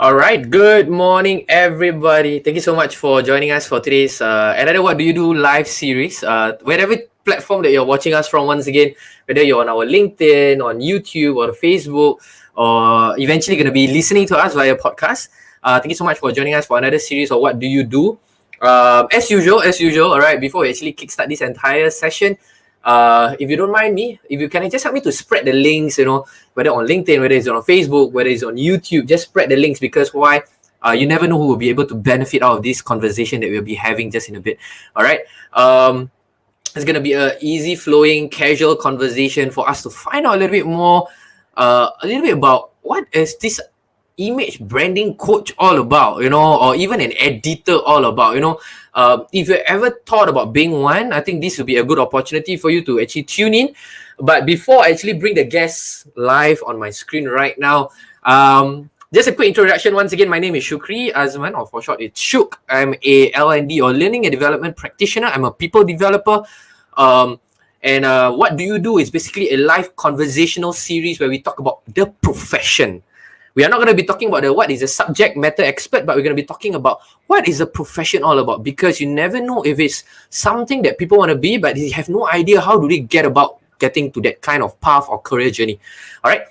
All right. Good morning, everybody. Thank you so much for joining us for today's another What Do You Do live series. Wherever platform that you're watching us from, once again, whether you're on our LinkedIn, on YouTube, or Facebook, or eventually going to be listening to us via podcast. Thank you so much for joining us for another series of What Do You Do. As usual. All right. Before we actually kickstart this entire session, if you don't mind me, if you can just help me to spread the links, whether on LinkedIn, whether it's on Facebook, whether it's on YouTube, just spread the links, because why? You never know who will be able to benefit out of this conversation that we'll be having just in a bit. All right. It's going to be an easy flowing, casual conversation for us to find out a little bit more, about what is this image branding coach all about, or even an editor all about, if you ever thought about being one, I think this will be a good opportunity for you to actually tune in. But before I actually bring the guests live on my screen right now, just a quick introduction. Once again, my name is Shukri Azman, or for short, it's Shuk. I'm a L&D or Learning and Development Practitioner. I'm a people developer. And What Do You Do is basically a live conversational series where we talk about the profession. We are not going to be talking about what is a subject matter expert, but we're going to be talking about what is a profession all about, because you never know if it's something that people want to be, but they have no idea how do they get about getting to that kind of path or career journey. All right.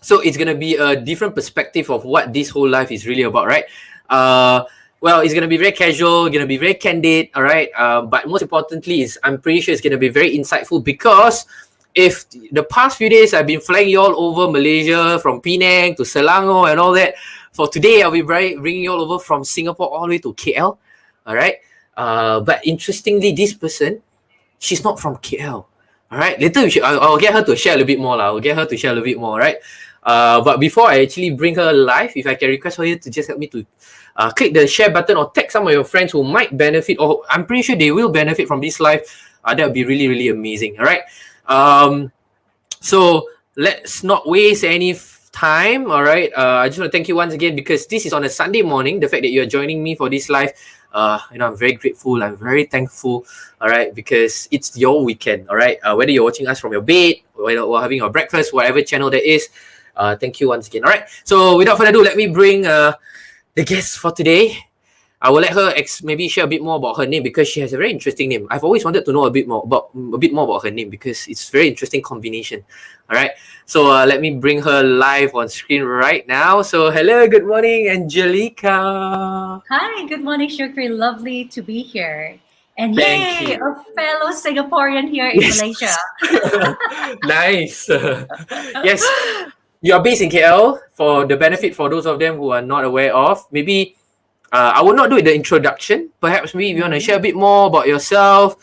So it's going to be a different perspective of what this whole life is really about, right? Well, it's going to be very casual, going to be very candid, all right? But most importantly I'm pretty sure it's going to be very insightful, because if the past few days I've been flying you all over Malaysia, from Penang to Selangor and all that, for today I'll be bringing you all over from Singapore all the way to KL, all right? But interestingly, this person, she's not from KL, all right? Later I'll get her to share a little bit more. Right? But before I actually bring her live, if I can request for you to just help me to click the share button or tag some of your friends who might benefit, or I'm pretty sure they will benefit from this live. That would be really, really amazing, all right? So let's not waste any time, all right? I just want to thank you once again, because this is on a Sunday morning. The fact that you're joining me for this live, I'm very grateful. I'm very thankful, all right? Because it's your weekend, all right? Whether you're watching us from your bed, or having your breakfast, whatever channel that is, thank you once again, all right? So without further ado, let me bring the guest for today. I will let her maybe share a bit more about her name, because she has a very interesting name. I've always wanted to know a bit more about her name, because it's a very interesting combination. All right. So let me bring her live on screen right now. So hello, good morning, Angelica. Hi, good morning, Shukri. Lovely to be here. And yay, a fellow Singaporean here in Malaysia. Nice. Yes. You are based in KL. For the benefit for those of them who are not aware of, maybe I will not do the introduction. Perhaps maybe if you want to share a bit more about yourself,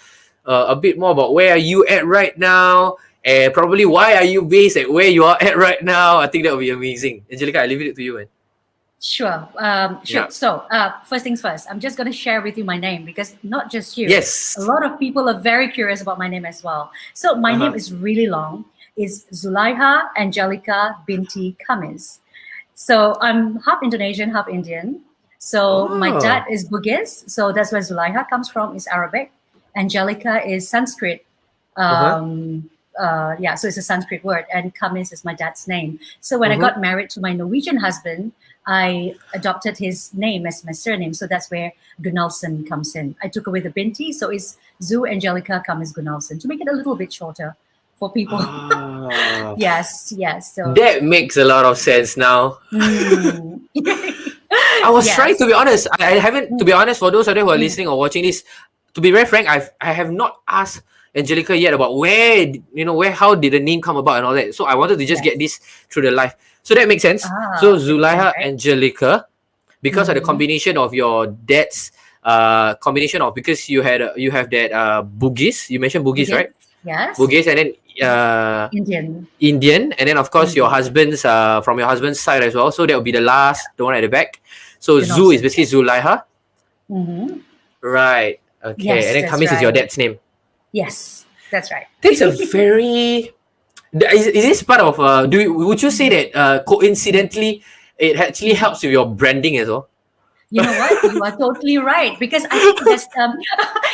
a bit more about where are you at right now, and probably why are you based at where you are at right now. I think that would be amazing. Angelica, I leave it to you, man. Sure. Yeah. So first things first, I'm just going to share with you my name, because not just you. Yes. A lot of people are very curious about my name as well. So my name is really long. It's Zulaiha Angelika binti Kamis. So I'm half Indonesian, half Indian. So my dad is Bugis, so that's where Zulaiha comes from, is Arabic. Angelica is Sanskrit. So it's a Sanskrit word, and Kamis is my dad's name. So when I got married to my Norwegian husband, I adopted his name as my surname, so that's where Gunnarsson comes in. I took away the binti, so it's Zu Angelica Kamis Gunnarsson, to make it a little bit shorter for people. Yes. So that makes a lot of sense now. I was trying to be honest. I haven't, to be honest, for those of you who are listening or watching this, to be very frank, I have not asked Angelica yet about how did the name come about and all that. So I wanted to just get this through the life. So that makes sense. So Zulaiha Angelica, because of the combination of your dad's because you have that Bugis. You mentioned Bugis, right? Yes. Bugis, and then Indian, and then of course your husband's from your husband's side as well. So that will be the one at the back. So Zu is basically Zulaiha. Right. Okay. Yes, and then Kamis is your dad's name. Yes, that's right. That's a very. Is this part of? Would you say that coincidentally it actually helps with your branding as well? You know what? You are totally right, because I think there's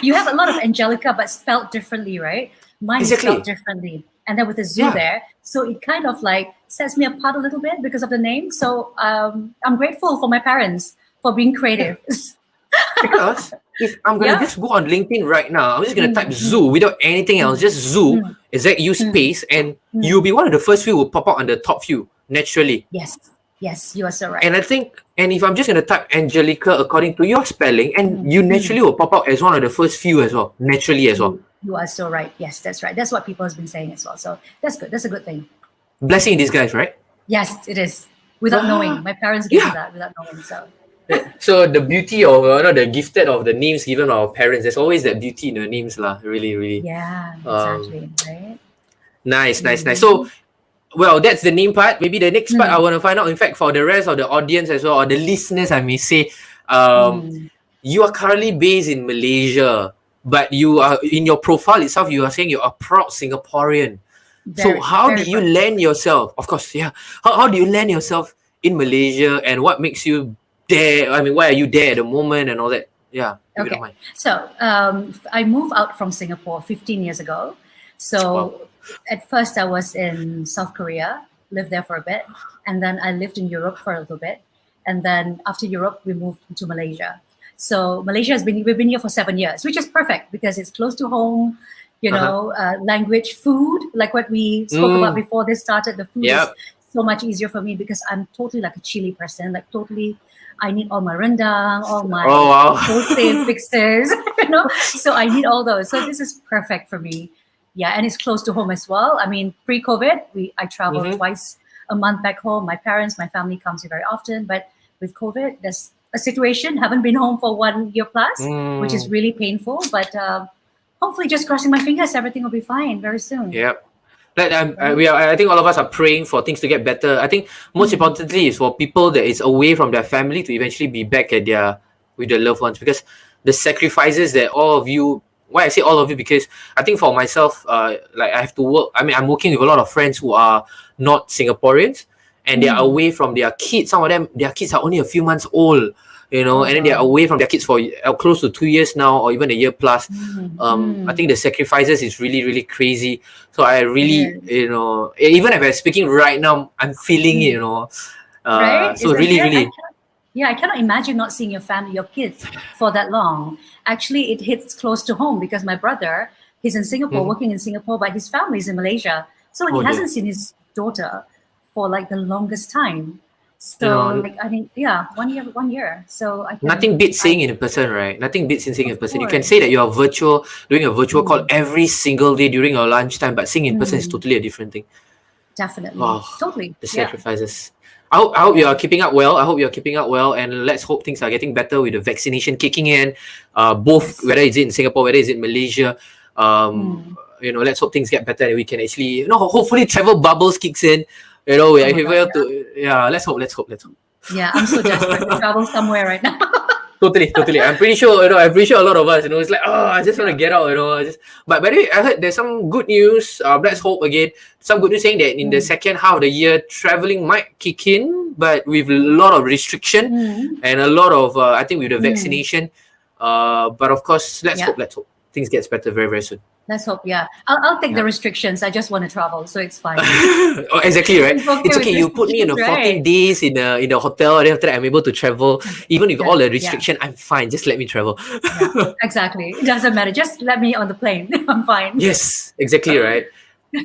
you have a lot of Angelica, but spelled differently, right? Mine is spelled differently. and then with a zoo there. So it kind of like sets me apart a little bit because of the name. So I'm grateful for my parents for being creative. Because if I'm gonna just go on LinkedIn right now, I'm just gonna type zoo without anything else, just zoo, ZU space, and you'll be one of the first few who pop out on the top few naturally. Yes, you are so right. And I think, and if I'm just gonna type Angelica according to your spelling, and you naturally will pop out as one of the first few as well, naturally as well. You are so right. Yes, that's right. That's what people have been saying as well. So that's good. That's a good thing. Blessing in disguise, right? Yes, it is. Without knowing, my parents gave me that without knowing. So. So the beauty of the gifted of the names given by our parents, there's always that beauty in the names lah. Really, really. Yeah, exactly. Right. Nice. So, well, that's the name part. Maybe the next part I want to find out. In fact, for the rest of the audience as well, or the listeners, I may say, you are currently based in Malaysia, but you are in your profile itself. You are saying you are a proud Singaporean. So how did you land yourself? Of course, yeah. How do you land yourself in Malaysia, and what makes you there? I mean, why are you there at the moment and all that? Yeah. Okay. So I moved out from Singapore 15 years ago. So at first I was in South Korea, lived there for a bit, and then I lived in Europe for a little bit, and then after Europe we moved to Malaysia. So Malaysia we've been here for 7 years, which is perfect because it's close to home. Language, food, like what we spoke about before this started. The food is so much easier for me because I'm totally like a chili person, like totally. I need all my rendang, all my wholesale fixes, So I need all those. So this is perfect for me. Yeah, and it's close to home as well. I mean, pre-COVID, I travel twice a month back home. My parents, my family comes here very often. But with COVID, there's a situation. Haven't been home for 1 year plus, which is really painful. But hopefully, just crossing my fingers, everything will be fine very soon. Yep. I think all of us are praying for things to get better. I think most importantly is for people that is away from their family to eventually be back with their loved ones, because the sacrifices that all of you, why I say all of you, because I think for myself, I have to work. I mean, I'm working with a lot of friends who are not Singaporeans, and they are away from their kids. Some of them, their kids are only a few months old, and then they are away from their kids for close to 2 years now, or even a year plus. I think the sacrifices is really, really crazy. So I really, even if I'm speaking right now, I'm feeling it, right? So really. I cannot imagine not seeing your family, your kids for that long. Actually, it hits close to home because my brother, he's in Singapore, working in Singapore, but his family is in Malaysia. So he hasn't seen his daughter for like the longest time. So, 1 year. So nothing beats seeing in person, right? Nothing beats seeing in person. You can say that you are doing a virtual call every single day during your lunchtime, but seeing in person is totally a different thing. Definitely. Wow. Totally. The sacrifices. I hope you are keeping up well. And let's hope things are getting better with the vaccination kicking in. Both, whether it's in Singapore, whether it's in Malaysia. Let's hope things get better and we can actually, hopefully travel bubbles kicks in. We are able to. Yeah, let's hope. Yeah, I'm so desperate to travel somewhere right now. Totally. I'm pretty sure, a lot of us, it's like, I just want to get out, But by the way, I heard there's some good news. Let's hope again. Some good news saying that in the second half of the year, traveling might kick in, but with a lot of restriction and a lot of, I think with the vaccination. But of course, let's hope things gets better very, very soon. Let's hope, I'll take the restrictions. I just want to travel, so it's fine. Exactly, right? It's okay. You put me in 14 days in the hotel, and after that I'm able to travel. Even with all the restriction, I'm fine. Just let me travel. Exactly. It doesn't matter. Just let me on the plane. I'm fine. Yes, exactly, right.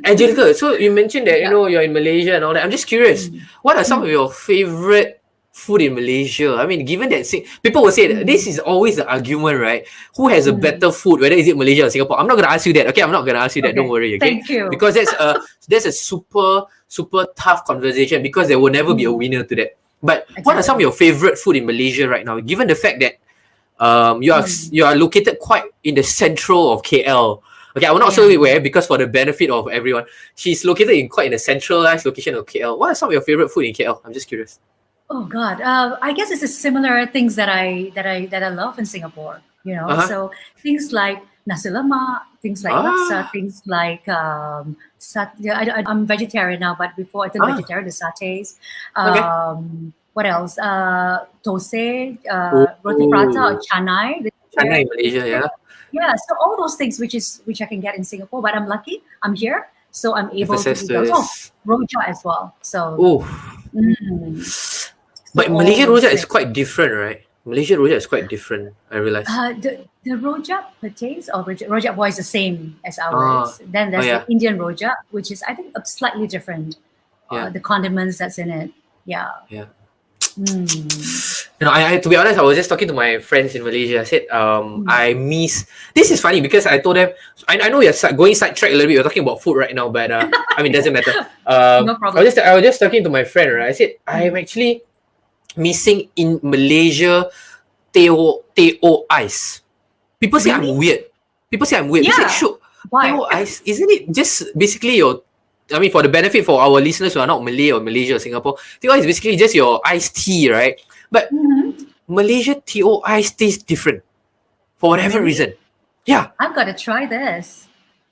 Angelica, so you mentioned that, you're in Malaysia and all that. I'm just curious, what are some of your favorite food in Malaysia? I mean, given that people will say that this is always the argument, right? Who has a better food, whether is it Malaysia or Singapore? I'm not gonna ask you that, okay? I'm not gonna ask you that. Don't worry, okay? Thank you. Because that's a super tough conversation, because there will never be a winner to that. But what are some of your favorite food in Malaysia right now? Given the fact that you are located quite in the central of KL. Okay, I will not say where, because for the benefit of everyone, she's located in quite in a centralized location of KL. What are some of your favorite food in KL? I'm just curious. Oh God, I guess it's a similar things that I love in Singapore. So things like nasi lemak, things like laksa, things like I'm vegetarian now, but before I turned vegetarian, the satays. What else? Thosai, roti prata, or canai. Canai in Malaysia, Yeah, so all those things which I can get in Singapore, but I'm lucky I'm here. So I'm able to Emphasis eat to those. Oh, this. rojak as well. So, Oh, so but all Malaysian those rojak is things. quite different, right? Malaysian rojak is quite different, I realize. The rojak patates or rojak boy is the same as Ah, ours. Then oh there's the yeah, Indian rojak, which is I think slightly different. yeah, The condiments that's in it. Yeah. yeah. Mm. I to be honest, I was just talking to my friends in Malaysia. I said, Mm. I miss. This is funny because I told them. I know you're going sidetrack a little bit. You're talking about food right now, but I mean, doesn't matter. No I problem. was just talking to my friend. Right, I said I'm Mm. actually missing in Malaysia teh ice. People say I'm Really? weird. People say I'm weird. They say, Yeah. sure, teh Why? ice, isn't it just basically your, I mean, for the benefit for our listeners who are not Malay or Malaysia or Singapore, teh is basically just your iced tea, right? But Mhm. Malaysia teh ice tastes different for whatever Really? reason. Yeah, I've got to try this.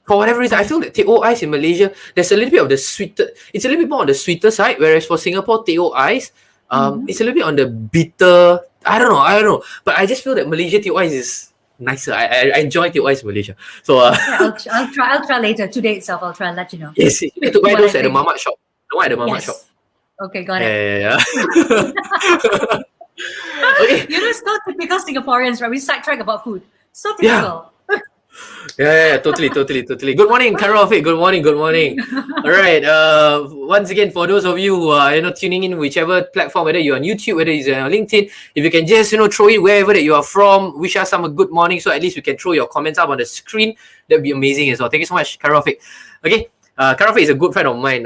for whatever reason, I feel that teh ice in Malaysia, there's a little bit of the sweeter, it's a little bit more on the sweeter side, whereas for Singapore teh ice, Mhm. it's a little bit on the bitter. I don't know, but I just feel that Malaysia teh ice is nicer. I enjoy teh ice in Malaysia. So Yeah, I'll try later. Today itself, I'll try and let you know. yes, you need to buy What I those at the think. mamak shop. The one at the mamak shop. Yes. Okay, got Yeah, it. yeah, yeah. Okay. You know, it's so typical Singaporeans, right? We sidetrack about food. So Yeah. typical. Yeah, totally. Good morning, Carol. Good morning. All right. Once again, for those of you who are tuning in whichever platform, whether you're on YouTube, whether it's on LinkedIn, if you can just throw it wherever that you are from, wish us some a good morning, so at least we can throw your comments up on the screen. That'd be amazing as well. Thank you so much, Carol. Okay. Carol is a good friend of mine.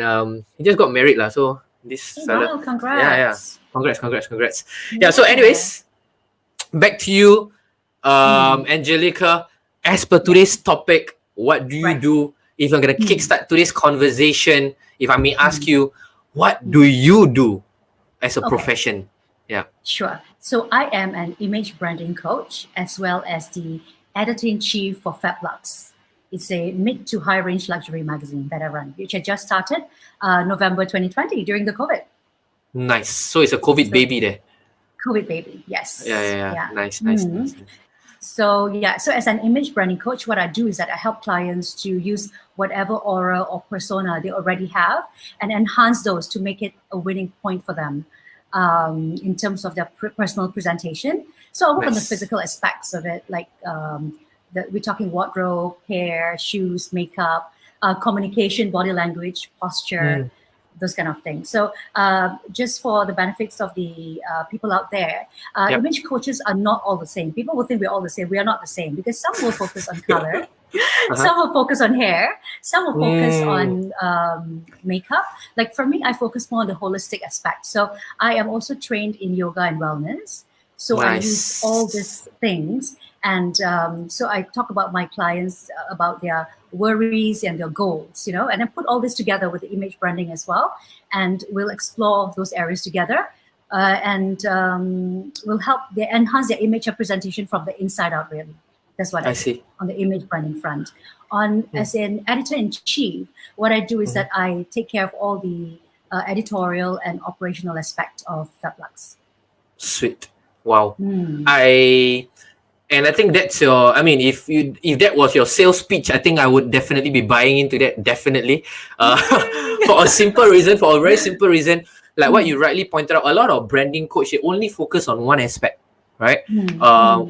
He just got married lah. So this fella. Wow, congrats. Yeah. Congrats. Yeah. So, anyways, back to you, Angelica. As per today's topic, what do you Right. do if I'm gonna kickstart today's conversation? If I may ask you, what do you do as a Okay. profession? Yeah. Sure. So I am an image branding coach as well as the editor-in-chief for Fab Luxe. It's a mid to high range luxury magazine that I run, which I just started November 2020 during the COVID. Nice. So it's a COVID baby there. COVID baby, yes. Yeah. Nice. So as an image branding coach, what I do is that I help clients to use whatever aura or persona they already have and enhance those to make it a winning point for them in terms of their personal presentation. So I work on the Nice. physical aspects of it, like we're talking wardrobe, hair, shoes, makeup, communication, body language, posture, those kind of things. So just for the benefits of the people out there, Yep. image coaches are not all the same. People will think we're all the same. We are not the same because some will focus on color, some will focus on hair, some will focus on makeup. Like for me, I focus more on the holistic aspect. So I am also trained in yoga and wellness. So I use all these things. And so I talk about my clients, about their worries and their goals, and I put all this together with the image branding as well. And we'll explore those areas together and we'll help enhance their image representation from the inside out, really. That's what I do see. on the image branding front. As an editor-in-chief, what I do is that I take care of all the editorial and operational aspect of Fab Luxe. Sweet. Wow. I think that's your. I mean, if that was your sales pitch, I think I would definitely be buying into that. Definitely, for a very simple reason, like what you rightly pointed out. A lot of branding coach, they only focus on one aspect, right?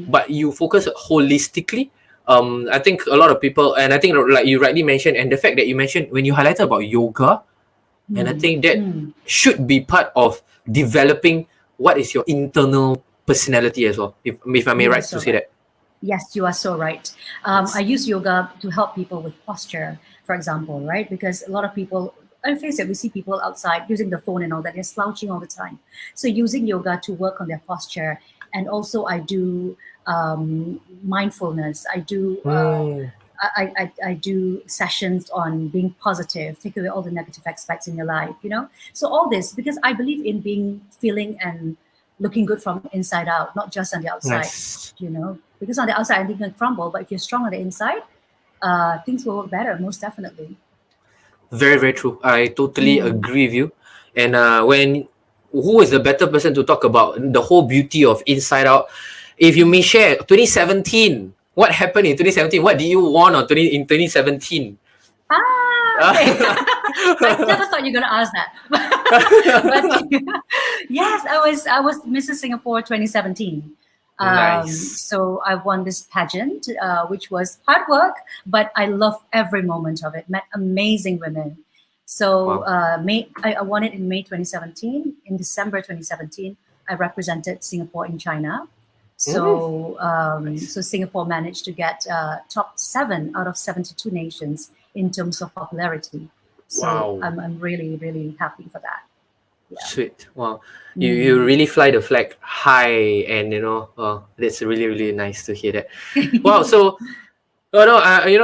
But you focus holistically. I think a lot of people, and I think like you rightly mentioned, and the fact that you mentioned when you highlighted about yoga, and I think that should be part of developing what is your internal personality as well, if I may right to say that. Yes, you are so right. I use yoga to help people with posture, for example, right? Because a lot of people, I face it, we see people outside using the phone and all that, they're slouching all the time. So using yoga to work on their posture. And also I do mindfulness. I do I do sessions on being positive, take away all the negative aspects in your life, So all this, because I believe in feeling and looking good from inside out, not just on the outside, because on the outside anything can crumble, but if you're strong on the inside, things will work better, most definitely. Very, very true. I totally agree with you. And who is the better person to talk about the whole beauty of Inside Out? If you may share, 2017, what happened in 2017? What did you want in 2017? I never thought you were gonna ask that. But yes, I was Mrs. Singapore 2017. Nice. So I won this pageant, which was hard work, but I love every moment of it. Met amazing women. So Wow. I won it in May 2017. In December 2017, I represented Singapore in China. So Nice. so Singapore managed to get top 7 out of 72 nations in terms of popularity. So Wow. I'm really, really happy for that. Yeah. Sweet. Wow. You Mm. really fly the flag high, and that's really, really nice to hear that. Wow. So,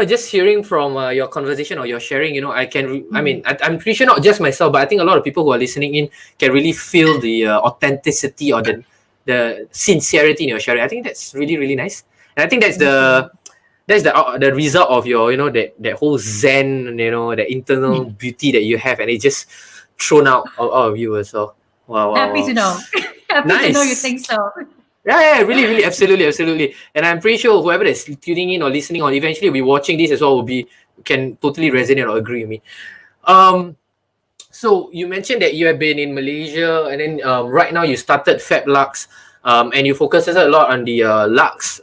just hearing from your conversation or your sharing, I mean, I'm pretty sure not just myself, but I think a lot of people who are listening in can really feel the authenticity or the sincerity in your sharing. I think that's really, really nice. And I think that's Thank you. the result of your, that whole zen, the internal beauty that you have, and it just thrown out of you as well. Wow, wow, Happy to wow. know. Happy to know you Nice. think so. Yeah, really, really, absolutely, absolutely. And I'm pretty sure whoever that's tuning in or listening or eventually will be watching this as well can totally resonate or agree with me. So you mentioned that you have been in Malaysia, and then right now you started Fab Lux, and you focus a lot on the Lux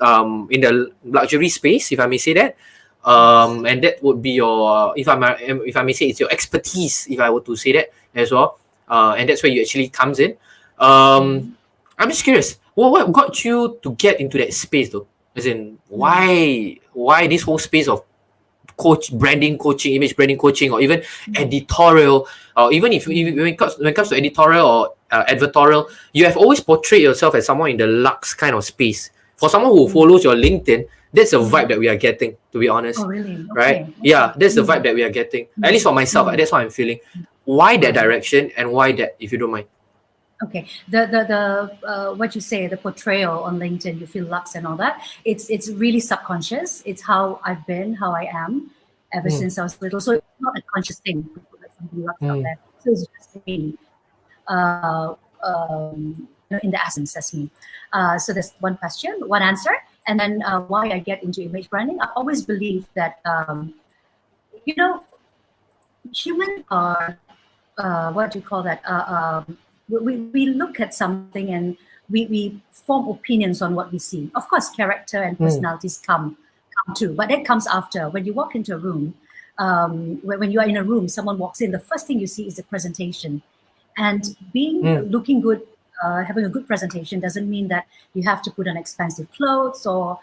in the luxury space, if I may say that. Yes. And that would be your, if I may say, it's your expertise, if I were to say that as well. And that's where you actually comes in. Mm, I'm just curious, what got you to get into that space though? As in, mm, why this whole space of branding coaching, image branding coaching, or even mm, editorial, or even if mm, when it comes to editorial or advertorial, you have always portrayed yourself as someone in the Lux kind of space. For someone who mm, follows your LinkedIn, that's a vibe mm. that we are getting, to be honest, Oh, really? right? Okay. Yeah, Okay. that's the vibe Mm, that we are getting. At least mm, for myself, mm. that's what I'm feeling. Why that Right. direction, and why that, if you don't mind? Okay. The what you say, the portrayal on LinkedIn, you feel lux and all that. It's really subconscious. It's how I've been, how I am, ever Mm, since I was little. So it's not a conscious thing to put like something lux out mm, there. So it's just me. In the essence, that's me. So there's one question, one answer, and then why I get into image branding. I've always believed that you know humans are what do you call that? We look at something and we form opinions on what we see. Of course, character and mm, personalities come too, but that comes after. When you walk into a room, when you are in a room, someone walks in, the first thing you see is the presentation. And mm, looking good, having a good presentation doesn't mean that you have to put on expensive clothes or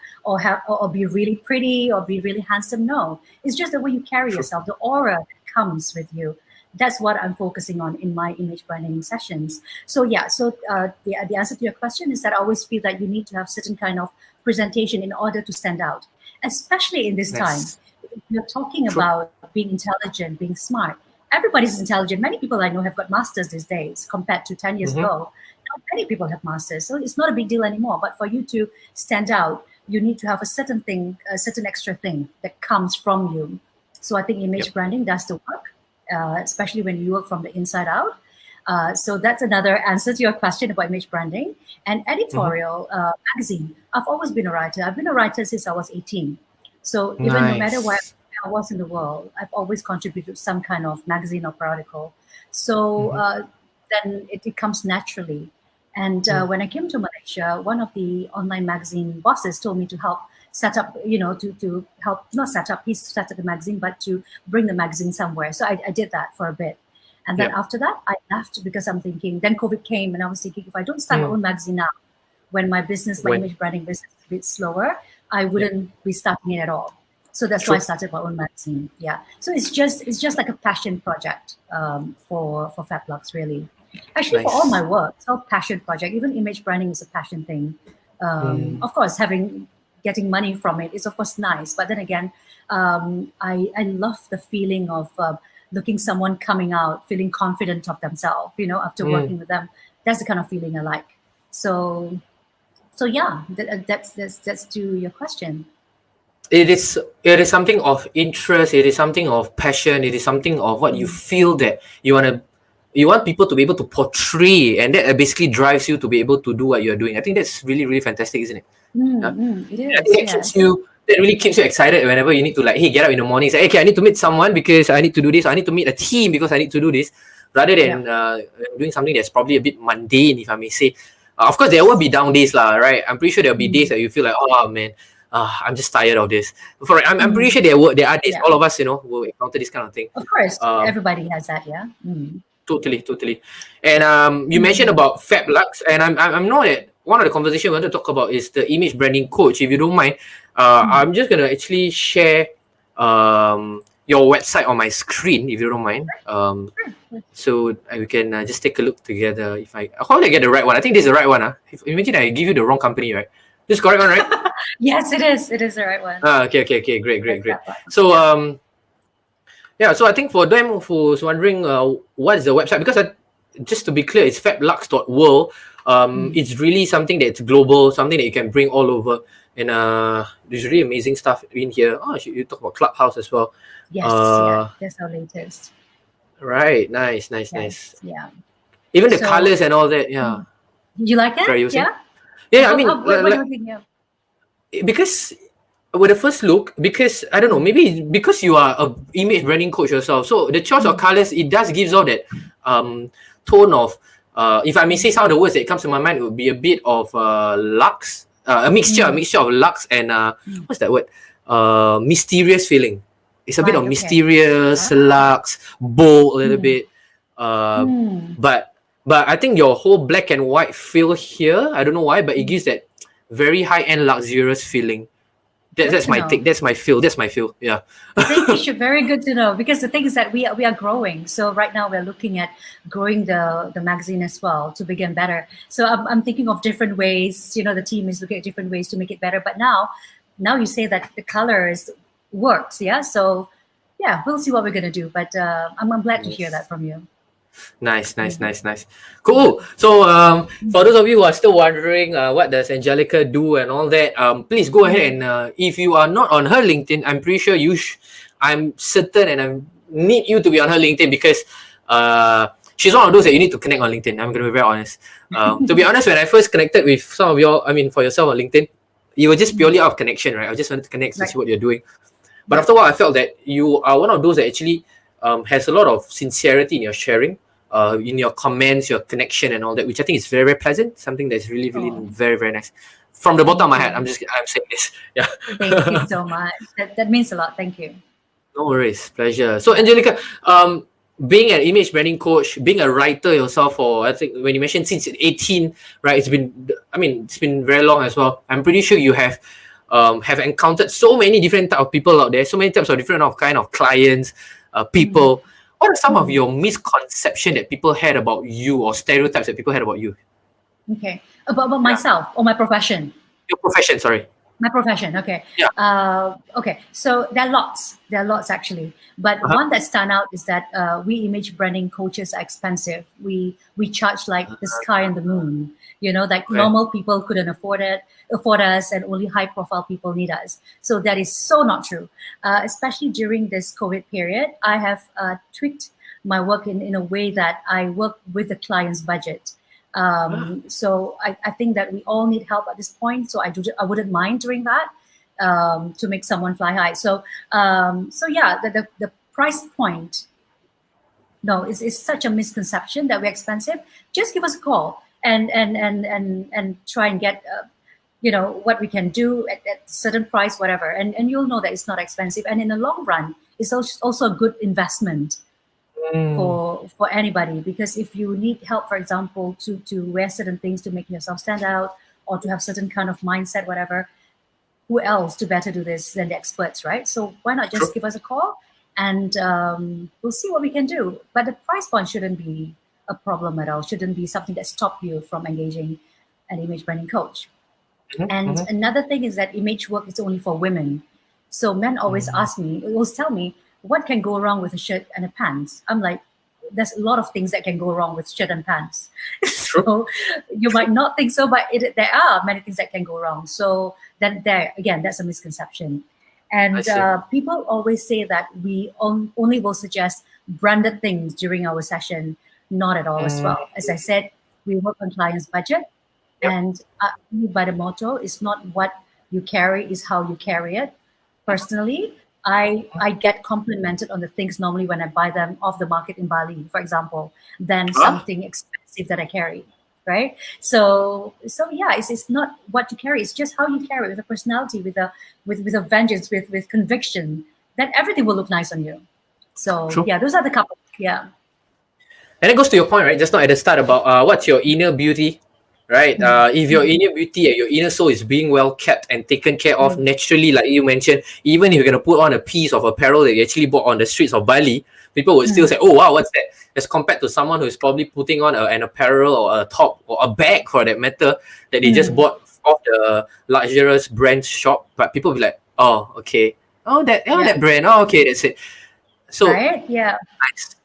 be really pretty or be really handsome. No, it's just the way you carry true. yourself, the aura that comes with you. That's what I'm focusing on in my image branding sessions. So yeah, so the answer to your question is that I always feel that you need to have certain kind of presentation in order to stand out, especially in this time. Nice. If you're talking True. about being intelligent, being smart, everybody's intelligent. Many people I know have got masters these days compared to 10 years Mm-hmm. ago. Not many people have masters, so it's not a big deal anymore. But for you to stand out, you need to have a certain thing, a certain extra thing that comes from you. So I think image Yep. branding does the work, especially when you work from the inside out. So that's another answer to your question about image branding. And Mm-hmm. editorial magazine. I've always been a writer. I've been a writer since I was 18. So even no matter where Nice. I was in the world, I've always contributed some kind of magazine or periodical. So Mm-hmm. then it comes naturally. And Mm. when I came to Malaysia, one of the online magazine bosses told me to help set up, to help, not set up, he set up the magazine, but to bring the magazine somewhere. So I did that for a bit. And then Yep. after that, I left because I'm thinking, then COVID came and I was thinking, if I don't start my Mm. own magazine now, when my business, my When image branding business is a bit slower, I Yep. wouldn't be starting it at all. So that's why I True. started my own magazine. Yeah. So it's just like a passion project for Fab Lux, really. Actually, for all my Nice. work, it's all passion project. Even image branding is a passion thing. Mm. Of course, getting money from it is of course nice, but then again, I love the feeling of looking someone coming out, feeling confident of themselves. After Mm. working with them, that's the kind of feeling I like. So so yeah, that's to your question. It is something of interest, it is something of passion, it is something of what you Mm, feel that you want people to be able to portray, and that basically drives you to be able to do what you're doing. I think that's really, really fantastic, isn't it? Yeah. it I think is, yes. that really keeps you excited whenever you need to like, hey, get up in the morning, say, okay, I need to meet someone because I need to do this. I need to meet a team because I need to do this, rather than doing something that's probably a bit mundane, if I may say. Of course, there will be down days, lah, right? I'm pretty sure there'll be days that you feel like, oh man, I'm just tired of this. I'm pretty sure there are days, all of us, will encounter this kind of thing. Of course, everybody has that, yeah. Totally. And you mentioned about Fab Luxe, and I'm know that one of the conversations we want to talk about is the image branding coach. If you don't mind, I'm just gonna actually share your website on my screen, if you don't mind. So we can just take a look together. How did I get the right one? I think this is the right one. Imagine I give you the wrong company, right? This is the correct one, right? Yes, it is. It is the right one. Okay. Great. So so I think for them who's wondering what is the website, because just to be clear, it's fablux.world. It's really something that's global, something that you can bring all over, and there's really amazing stuff in here. You talk about Clubhouse as well. Yes, that's our latest. Right, nice. Yeah. Even the colors and all that, yeah. You like it? Sorry, Yeah. I mean, what do you think? Yeah. Because with the first look, because I don't know, maybe because you are a image branding coach yourself, so the choice of colors, it does gives all that tone of, if I may say, some of the words that comes to my mind, it would be a bit of luxe, a mixture of luxe and what's that word? Mysterious feeling. It's a bit of mysterious, luxe, bold a little bit. But I think your whole black and white feel here, I don't know why, but it gives that very high-end luxurious feeling. That's my take. That's my feel. Yeah. I think you should. Very good to know, because the thing is that we are growing. So right now we're looking at growing the magazine as well to begin better. So I'm thinking of different ways. The team is looking at different ways to make it better. But now you say that the colors works. Yeah. So yeah, we'll see what we're gonna do. But I'm glad to hear that from you. Nice. Cool. So for those of you who are still wondering what does Angelica do and all that, please go ahead and if you are not on her LinkedIn, I'm pretty sure I'm certain and I need you to be on her LinkedIn, because she's one of those that you need to connect on LinkedIn. I'm gonna be very honest. To be honest, when I first connected with some of for yourself on LinkedIn, you were just purely out of connection, right? I just wanted to connect to see what you're doing. But after a while, I felt that you are one of those that actually has a lot of sincerity in your sharing, in your comments, your connection and all that, which I think is very, very pleasant. Something that's really, really very, very nice. From the bottom of my heart, I'm saying this. Yeah. Thank you so much. That means a lot. Thank you. No worries. Pleasure. So Angelica, being an image branding coach, being a writer yourself, for I think when you mentioned since 18, right? It's been very long as well. I'm pretty sure you have encountered so many different type of people out there, so many types of different kind of clients, people. What are some of your misconceptions that people had about you, or stereotypes that people had about you? Okay, about myself or my profession? Your profession, sorry. My profession, okay. Yeah. Okay, so there are lots actually. But one that stand out is that we image branding coaches are expensive. We charge like the sky and the moon. Normal people couldn't afford us, and only high profile people need us. So that is so not true. Especially during this COVID period, I have tweaked my work in a way that I work with the client's budget. So I think that we all need help at this point. So I wouldn't mind doing that to make someone fly high. So the price point, no, it's such a misconception that we're expensive. Just give us a call and try and get what we can do at certain price, whatever, and you'll know that it's not expensive. And in the long run, it's also a good investment for anybody, because if you need help, for example, to wear certain things to make yourself stand out, or to have certain kind of mindset, whatever, who else to better do this than the experts, right? So why not just give us a call, and we'll see what we can do. But the price point shouldn't be a problem at all, shouldn't be something that stops you from engaging an image branding coach. And another thing is that image work is only for women. So men always always tell me, what can go wrong with a shirt and a pants? I'm like, there's a lot of things that can go wrong with shirt and pants. So you might not think so, but there are many things that can go wrong. So then again, that's a misconception. And people always say that we only will suggest branded things during our session. Not at all as well. As I said, we work on clients' budget. And by the motto, it's not what you carry, is how you carry it. Personally, I get complimented on the things normally when I buy them off the market in Bali, for example, than Huh? something expensive that I carry, right? So yeah, it's not what you carry; it's just how you carry it with a personality, with a vengeance, with conviction. Then everything will look nice on you. So True. yeah, those are the couple. Yeah. And it goes to your point, right? Just not at the start about what's your inner beauty, right? Mm. If your inner beauty and your inner soul is being well kept and taken care of Mm. naturally, like you mentioned, even if you're gonna put on a piece of apparel that you actually bought on the streets of Bali, people would still Mm. say, "Oh wow, what's that?" As compared to someone who's probably putting on an apparel or a top or a bag for that matter that they just Mm. bought off the luxurious brand shop, but people be like, "Oh, okay, Yeah. that brand, oh okay, that's it." So Right. Yeah. nice.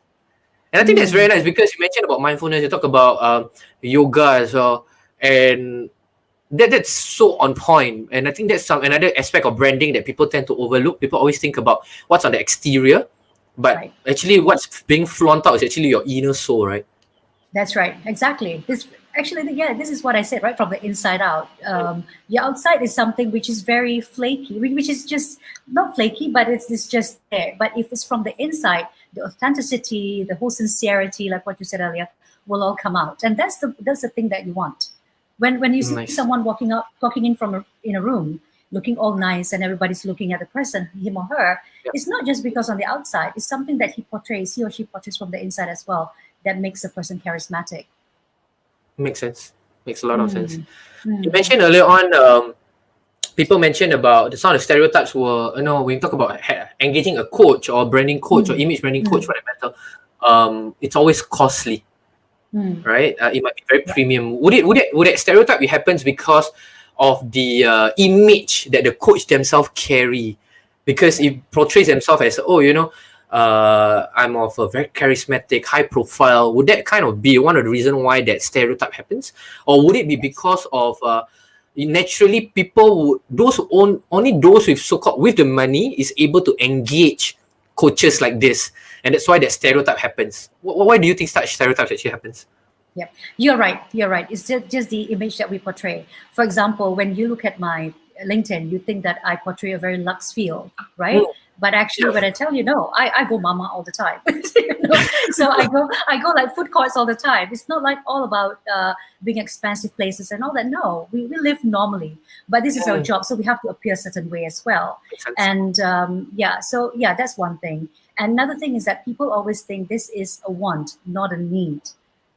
And I think that's very Mm. nice because you mentioned about mindfulness, you talk about yoga as well. And that's so on point. And I think that's another aspect of branding that people tend to overlook. People always think about what's on the exterior, but Right. actually what's being flaunted out is actually your inner soul, right? That's right. Exactly. This actually, yeah, this is what I said, right? From the inside out. The outside is something which is very flaky, which is just not flaky, but it's just there. But if it's from the inside, the authenticity, the whole sincerity, like what you said earlier, will all come out, and that's the thing that you want. When you see Nice. someone walking in from in a room, looking all nice, and everybody's looking at the person, him or her, Yep. it's not just because on the outside. It's something that he or she portrays from the inside as well that makes a person charismatic. Makes sense. Makes a lot of sense. Mm. You Mm. mentioned earlier on, people mentioned about the some of the stereotypes were, when you talk about engaging a coach or branding coach or Mm. image branding coach Mm. for that matter, it's always costly, Mm. right? It might be very Yeah. premium. Would that stereotype be happens because of the image that the coach themselves carry, because Yeah. it portrays themselves as, I'm of a very charismatic, high profile. Would that kind of be one of the reasons why that stereotype happens, or would it be Yes. because of naturally people would those who own only those with so-called with the money is able to engage coaches like this, and that's why that stereotype happens. Why do you think such stereotypes actually happens? Yep, you're right. You're right. It's just the image that we portray. For example, when you look at my LinkedIn, you think that I portray a very luxe feel, right? Mm, But actually, yeah. when I tell you no, I go mama all the time. You know? So I go like food courts all the time. It's not like all about being expensive places and all that. No, we live normally, but this is our Mm, job, so we have to appear a certain way as well. makes sense. And yeah, so yeah, that's one thing. And another thing is that people always think this is a want, not a need.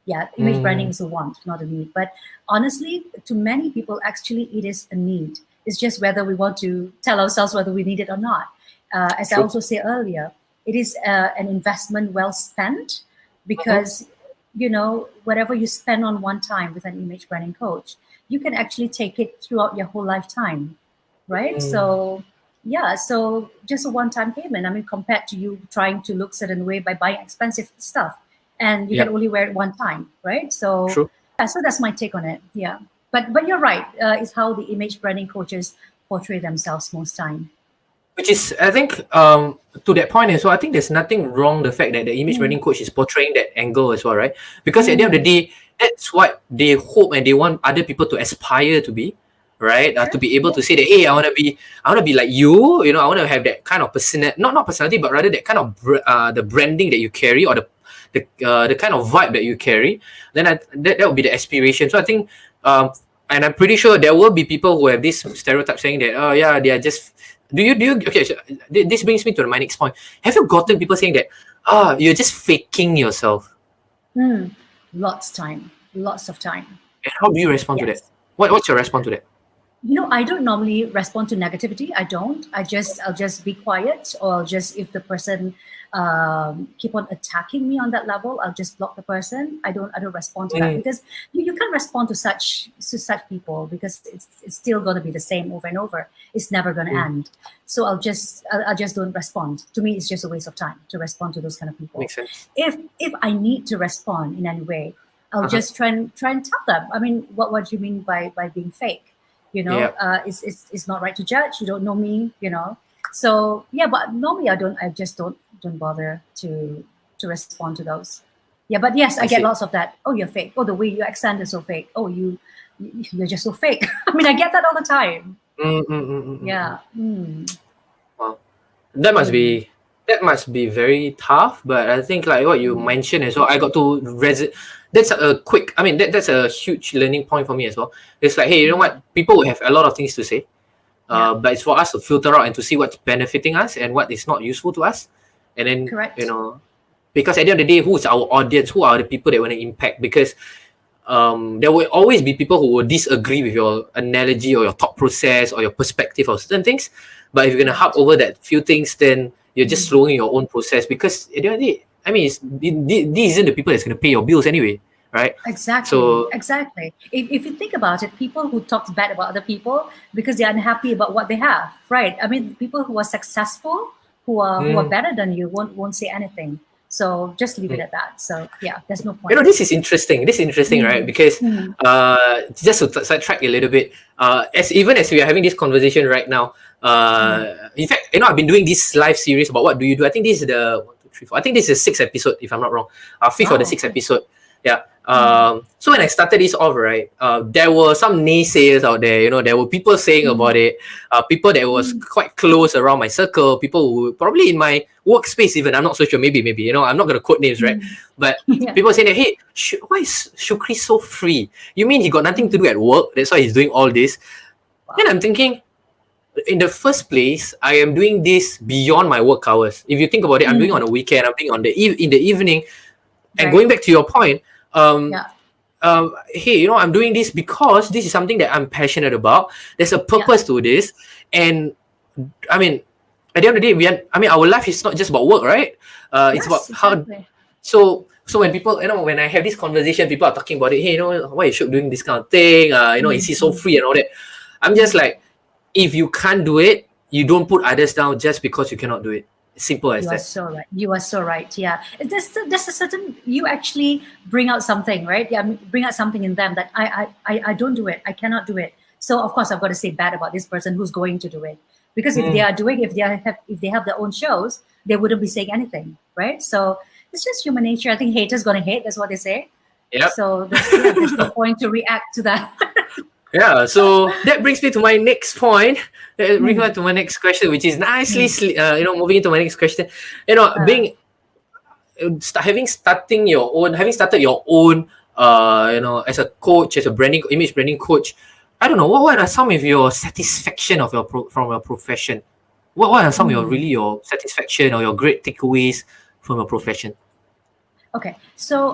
Yeah, image branding Mm, is a want, not a need. But honestly, to many people, actually, it is a need. It's just whether we want to tell ourselves whether we need it or not. As I true. also said earlier, it is an investment well spent, Mhm. because whatever you spend on one time with an image branding coach, you can actually take it throughout your whole lifetime, right? Mm, So yeah, so just a one-time payment. I mean, compared to you trying to look certain way by buying expensive stuff, and you can yep, only wear it one time, right? So true. yeah, so that's my take on it. Yeah, but you're right. It's how the image branding coaches portray themselves most time. Which is, I think, to that point as well, I think there's nothing wrong the fact that the image Mm. branding coach is portraying that angle as well, right? Because at the end of the Mm. day, that's what they hope and they want other people to aspire to be, right? To Sure. be able Yeah. to say that, hey, I want to be like you, I want to have that kind of not personality, but rather that kind of the branding that you carry, or the kind of vibe that you carry. Then that would be the aspiration. So I think, and I'm pretty sure there will be people who have this stereotype saying that, oh yeah, they are just. Do you okay? So this brings me to my next point. Have you gotten people saying that, you're just faking yourself? Mm. Lots of time. And how do you respond to that? Yes. What's your response to that? I don't normally respond to negativity. I don't. I'll just be quiet, or I'll just, if the person keep on attacking me on that level, I'll just block the person. I don't respond to that, Mm, because you can't respond to such people, because it's still going to be the same over and over. It's never going to mm, end. So I'll just don't respond. To me, it's just a waste of time to respond to those kind of people. makes sense. If I need to respond in any way, I'll Uh-huh. just try and tell them. I mean, what do you mean by being fake? Yeah. It's not right to judge. You don't know me. So yeah, but normally I just don't bother to respond to those. Yeah, but yes, I I get see. lots of that. Oh, you're fake. Oh, the way you accent is so fake. Oh, you're just so fake. I mean, I get that all the time. Mm, mm, mm, mm, mm, mm. Yeah. Mm. That must be very tough. But I think like what you mentioned as well, I got to that's a quick. I mean, that's a huge learning point for me as well. It's like, hey, you know what? People will have a lot of things to say, but it's for us to filter out and to see what's benefiting us and what is not useful to us, and then Correct. because at the end of the day, who's our audience? Who are the people that want to impact? Because there will always be people who will disagree with your analogy or your thought process or your perspective of certain things. But if you're gonna hop over that few things, then you're just slowing your own process. Because at the end of the day, I mean, these isn't the people that's gonna pay your bills anyway, right? Exactly. So Exactly. If you think about it, people who talk bad about other people because they're unhappy about what they have, right? I mean, people who are successful, who are better than you, won't say anything. So just leave it at that. So yeah, there's no point. this is interesting. This is interesting, right? Because just to sidetrack a little bit, as we are having this conversation right now, in fact, I've been doing this live series about what do you do. I think this is the 1, 2, 3, 4. I think this is the 6th episode, if I'm not wrong. Fifth or the 6th episode. Yeah. So when I started this off, right, there were some naysayers out there. There were people saying about it. People that was quite close around my circle. People who probably in my workspace even. I'm not so sure. Maybe. I'm not gonna quote names, right? But people saying that, hey, why is Shukri so free? You mean he got nothing to do at work? That's why he's doing all this. Then I'm thinking, in the first place, I am doing this beyond my work hours. If you think about it, I'm doing it on a weekend. I'm doing it in the evening. And going back to your point, hey, I'm doing this because this is something that I'm passionate about. There's a purpose to this. And I mean, at the end of the day, our life is not just about work, right? It's about how. So when people, when I have this conversation, people are talking about it. Hey, why you should doing this kind of thing? Is he so free and all that? I'm just like, if you can't do it, you don't put others down just because you cannot do it. Simple as that. You are so right. Yeah, there's a certain, you actually bring out something, right? Yeah, bring out something in them that I don't do it. I cannot do it. So of course I've got to say bad about this person who's going to do it, because if they are doing, if they have their own shows, they wouldn't be saying anything, right? So it's just human nature. I think haters gonna hate. That's what they say. Yeah. So there's no point to react to that. Yeah, so that brings me to my next point. That brings me to my next question, which is nicely, moving into my next question. Having started your own, as a coach, as a image branding coach. I don't know, what are some of your satisfaction of from your profession? What are some of your satisfaction or your great takeaways from your profession? Okay, so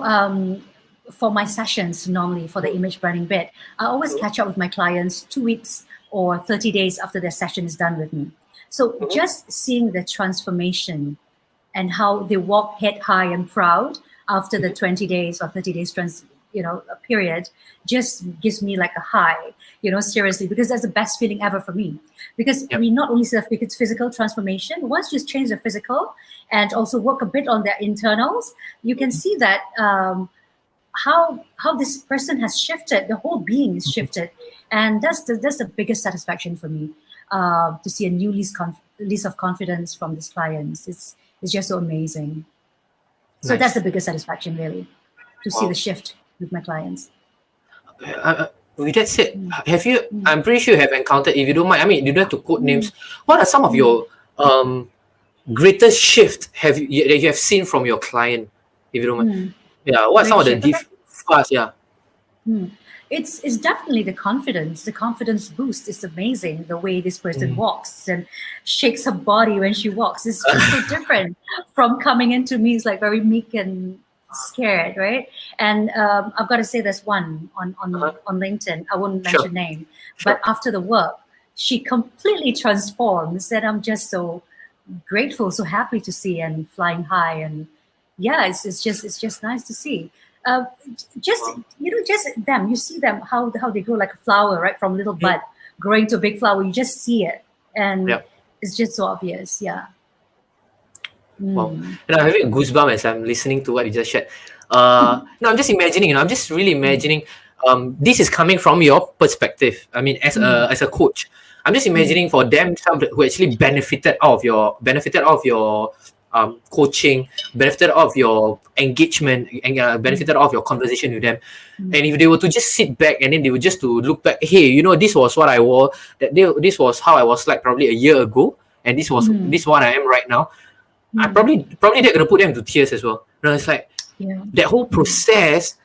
for my sessions, normally for the image branding bit, I always catch up with my clients 2 weeks or 30 days after their session is done with me. So just seeing the transformation and how they walk head high and proud after the 20 days or 30 days period just gives me like a high, seriously, because that's the best feeling ever for me. Because we not only see the physical transformation, once you change the physical and also work a bit on their internals, you can see that how this person has shifted, the whole being is shifted. And that's the biggest satisfaction for me, to see a new lease of confidence from these clients. It's just so amazing. So Nice. that's the biggest satisfaction, really, to see the shift with my clients. With that said, have you? I'm pretty sure you have encountered. If you don't mind, you don't have to quote names. What are some of your greatest shift that you have seen from your client? If you don't mind, yeah. What are some of the fast? Yeah. It's definitely the confidence boost. It's amazing the way this person walks and shakes her body when she walks. It's just so different from coming into me. It's like very meek and scared, right? And I've got to say there's one on LinkedIn. I won't mention name, but after the work, she completely transforms, and I'm just so grateful, so happy to see, and flying high. And yeah, it's just nice to see. Just them. You see them how they grow like a flower, right? From little bud growing to a big flower. You just see it, and it's just so obvious. Yeah. Wow. I'm having a goosebump as I'm listening to what you just shared. No, I'm just imagining. I'm just really imagining. This is coming from your perspective. I mean, as a coach, I'm just imagining for them, some who actually benefited out of your coaching, benefited out of your engagement, and benefited out of your conversation with them. And if they were to just sit back and then they were just to look back, hey, this was what I wore. This was how I was like probably a year ago. and this is what I am right now, I probably they're gonna put them to tears as well. You know, it's like that whole process,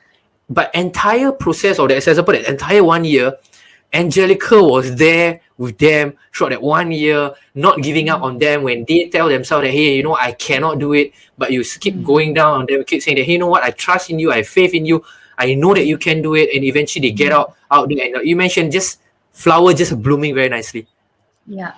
but entire process of the accessible, that entire 1 year, Angelica was there with them throughout that 1 year, not giving up on them when they tell themselves that, hey, you know, I cannot do it, but you keep going down on them, keep saying that, hey, you know what, I trust in you, I have faith in you, I know that you can do it, and eventually they get out there. And you mentioned just flower just blooming very nicely. Yeah,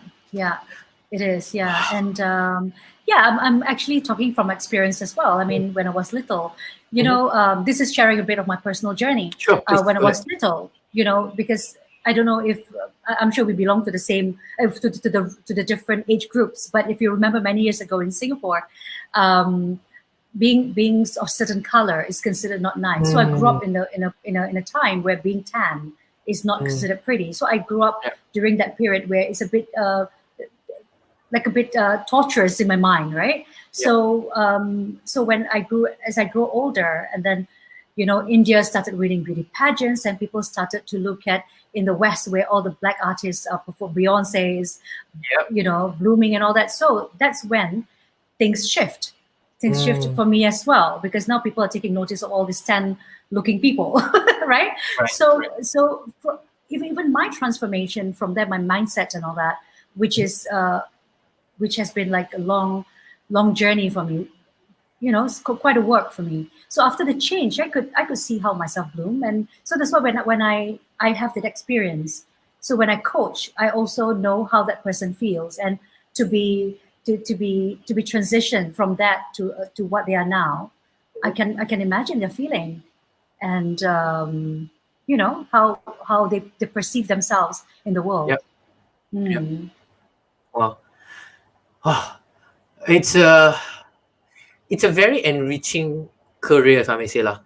it is. Yeah, and I'm actually talking from experience as well. I mean, when I was little, you know, this is sharing a bit of my personal journey. Sure. When I was little, you know, because I don't know if I'm sure we belong to the same to the different age groups. But if you remember, many years ago in Singapore, being of certain color is considered not nice. So I grew up in a time where being tan is not considered pretty. So I grew up during that period where it's a bit torturous in my mind, right? So when as I grew older, and then, you know, India started winning beauty pageants, and people started to look at in the West where all the black artists perform, Beyonce is, you know, blooming and all that. So that's when things shift. Things shift for me as well, because now people are taking notice of all these tan-looking people, right? So for even my transformation from there, my mindset and all that, which has been like a long journey for me. You know, it's quite a work for me. So after the change, I could see how myself bloom, and so that's why when I have that experience. So when I coach, I also know how that person feels, and to be transitioned from that to what they are now, I can imagine their feeling, and you know how they perceive themselves in the world. Wow. It's a very enriching career, if I may say lah.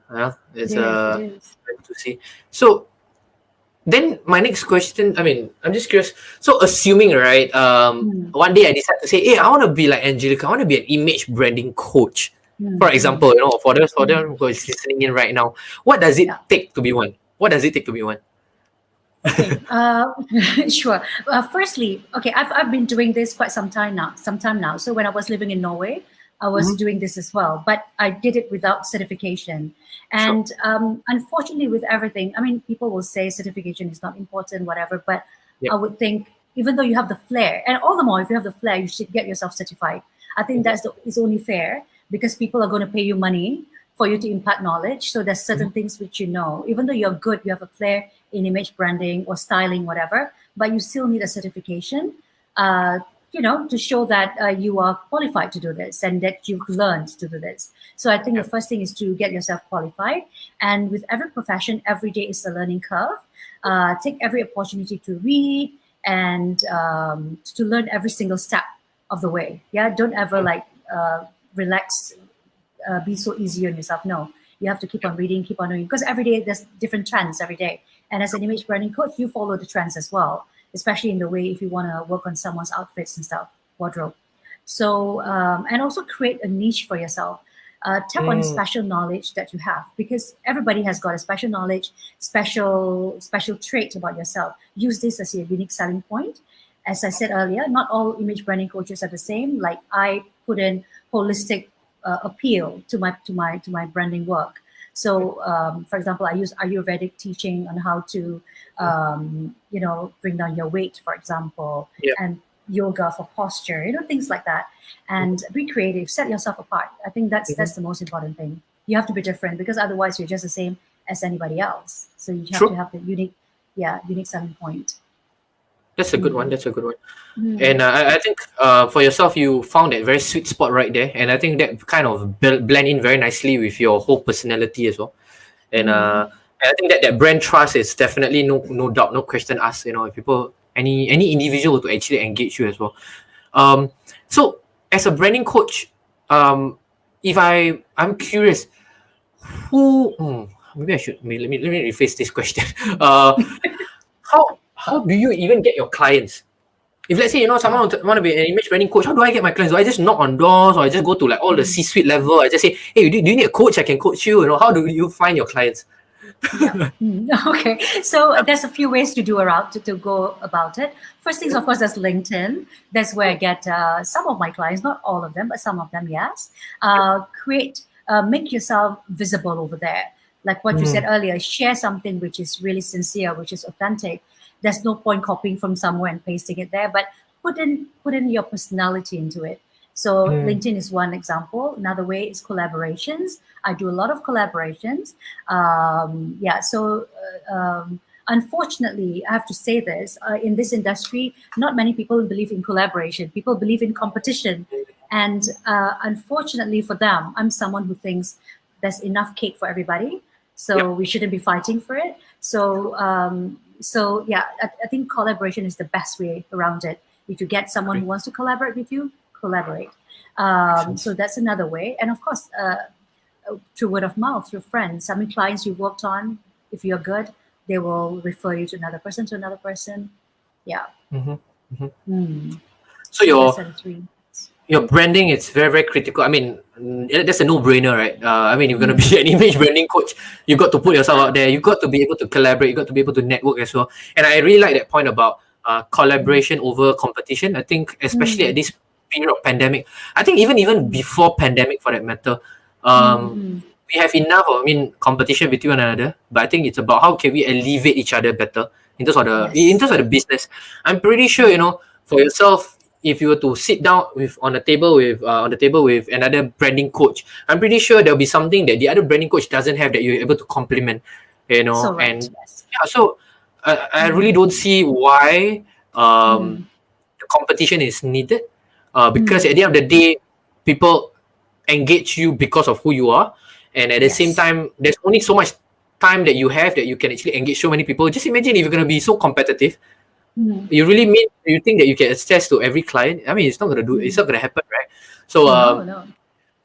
It's to see. So then my next question, I mean, I'm just curious. So assuming, right, one day I decide to say, hey, I want to be like Angelica, I want to be an image branding coach. For example, you know, for them who is listening in right now, what does it take to be one? What does it take to be one? Okay, sure. Firstly, okay, I've been doing this quite some time now. So when I was living in Norway, I was doing this as well, but I did it without certification. And unfortunately, with everything, I mean, people will say certification is not important, whatever. But I would think, even though you have the flair, and all the more if you have the flair, you should get yourself certified. I think is only fair, because people are going to pay you money for you to impart knowledge. So there's certain things which you know, even though you're good, you have a flair in image branding or styling, whatever, but you still need a certification, you know, to show that you are qualified to do this and that you've learned to do this. So I think the first thing is to get yourself qualified. And with every profession, every day is a learning curve. Take every opportunity to read and to learn every single step of the way. Yeah, don't ever relax, be so easy on yourself. No, you have to keep on reading, keep on doing, because every day there's different trends every day. And as an image branding coach, you follow the trends as well, especially in the way if you want to work on someone's outfits and stuff, wardrobe. So, and also create a niche for yourself. Tap on the special knowledge that you have, because everybody has got a special knowledge, special trait about yourself. Use this as your unique selling point. As I said earlier, not all image branding coaches are the same. Like I put in holistic appeal to my branding work. So, for example, I use Ayurvedic teaching on how to, you know, bring down your weight, for example, and yoga for posture, you know, things like that. And be creative, set yourself apart. I think that's the most important thing. You have to be different, because otherwise you're just the same as anybody else. So you have to have the unique selling point. That's a good one. And I think for yourself, you found that very sweet spot right there. And I think that kind of blend in very nicely with your whole personality as well. And I think that brand trust is definitely no doubt, no question asked. You know, if people, any individual to actually engage you as well. So as a branding coach, if I'm curious, maybe I should let me rephrase this question. How do you even get your clients? If let's say, you know, someone want to be an image branding coach, how do I get my clients? Do I just knock on doors, or I just go to like all the C-suite level? I just say, hey, do you need a coach? I can coach you. You know, how do you find your clients? Yeah. Okay. So there's a few ways to go about it. First things, of course, there's LinkedIn. That's where I get some of my clients, not all of them, but some of them, yes. Make yourself visible over there. Like what you said earlier, share something which is really sincere, which is authentic. There's no point copying from somewhere and pasting it there, but put in your personality into it. So LinkedIn is one example. Another way is collaborations. I do a lot of collaborations. Unfortunately, I have to say this, in this industry, not many people believe in collaboration. People believe in competition. And unfortunately for them, I'm someone who thinks there's enough cake for everybody. So we shouldn't be fighting for it. I think collaboration is the best way around it. If you get someone who wants to collaborate with you, collaborate. So that's another way. And of course, through word of mouth, through friends. How many clients you worked on, if you're good, they will refer you to another person. Yeah. So Those are the three. your branding is very, very critical. I mean, that's a no-brainer, right? I mean, you're going to be an image branding coach. You got to put yourself out there. You got to be able to collaborate. You got to be able to network as well. And I really like that point about collaboration over competition. I think, especially at this period of pandemic, I think even before pandemic, for that matter, we have enough. Competition between one another. But I think it's about how can we elevate each other better in terms of the business. I'm pretty sure, for yourself, if you were to sit down on the table with another branding coach, I'm pretty sure there'll be something that the other branding coach doesn't have that you're able to complement, So right, and yes. so I really don't see why the competition is needed, because at the end of the day, people engage you because of who you are, and at the same time, there's only so much time that you have that you can actually engage so many people. Just imagine if you're going to be so competitive. You think that you can access to every client? I mean, it's not gonna happen, right? So